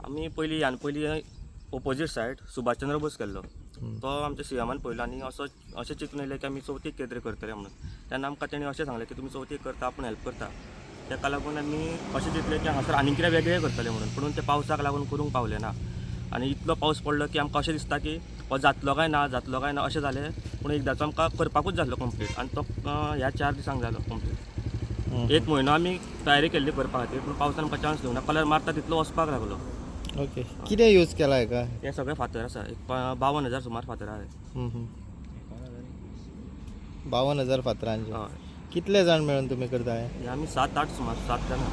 आमी पयलीं opposite said Subhashchandra Bose केल्लो तो आमच्या सीएमान पळयलो आनी अशें चिंतून येयलें की आमी चवथीक कितें तरी करतले म्हणून तेन्ना आमकां तेणी अशें सांगलें की तुमी चवथीक करता आपूण हेल्प करता तेका लागून आमी अशें चिंतलें की हांगासर आनी कितें वेगळें करतलें म्हणून पूण ते पावसाक लागून करूंक पावले ना आनी इतलो पावस पडलो की आमकां अशें दिसता की हो जातलो काय ना अशें जालें पूण एकदाचो आमकां करपाकूच जाल्लो कंप्लीट आनी तो ह्या 4 दिसांक जालो कंप्लीट 1 म्हयनो आमी तयारी केल्ली करपा खातीर पूण पावसान आमकां चान्स दिवंक ना कलर मारता तितलो वचपाक लागलो. ओके कितें यूज केला हेका? हे सगळे फातर आसा एक 52,000 सुमार फातर आहा. 52,000 फातरांचे. हय कितले जाण मेळून तुम्ही करता हे? आमी 7-8 सुमार 7 जाणां.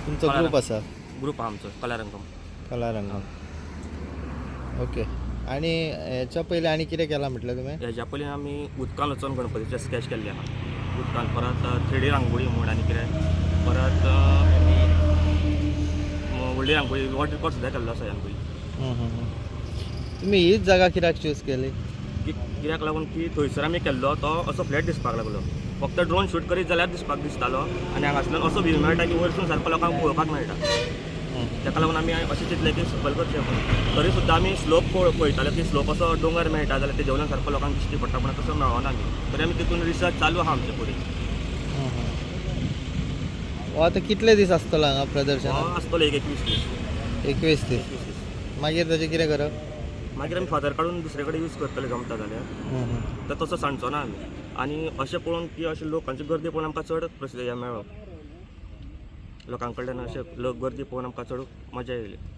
तुमचो ग्रुप आसा? ग्रुप आहा आमचो कलारंगम. कलारंगम. ओके आणि हेच्या पयलीं आनी कितें केलां म्हटलें तुवें? हेज्या पयलीं आमी उदकान वचून गणपतीचे स्केच केल्ले आहा उदकान परत 3D रांगोळी म्हूण आनी कितें परत व्हडली रांगोळी वॉटर रिकॉर्ड सुद्दां केल्लो आसा ह्यान पयलीं. तुमी हीच जागा कित्याक चूज केली? कित्याक लागून की थंयसर आमी केल्लो तो असो फ्लॅट दिसपाक लागलो फक्त ड्रोन शूट करीत जाल्यार दिसतालो आनी हांगासल्यान असो व्यू मेळटा की वयरसून सारको लोकांक पळोवपाक मेळटा तेका लागून आमी अशें चिंतलें की सकयल करचें म्हणून तरी सुद्दां आमी स्लोप पळयताले की स्लोप असो डोंगर मेळटा जाल्यार तेजे वयल्यान सारको लोकांक दिश्टी पडटा पूण तसो मेळना आमी तरी आमी तितून रिसर्च चालू आहा आमचे फुडें. आतां कितले दीस आसतलो हांगा प्रदर्शन? आसतलो एक 21 दीस. 21 दीस. मागीर ताचें कितें करप? मागीर आमी फादर काडून दुसरे कडेन यूज करतले जमता जाल्यार तर तसो सांगचो ना आमी आनी अशें पळोवन की अशें लोकांची गर्दी पळोवन आमकां चड प्रसिद्धी मेळ्ळो लोकां कडल्यान अशें गर्दी पळोवन आमकां चड मजा येयली.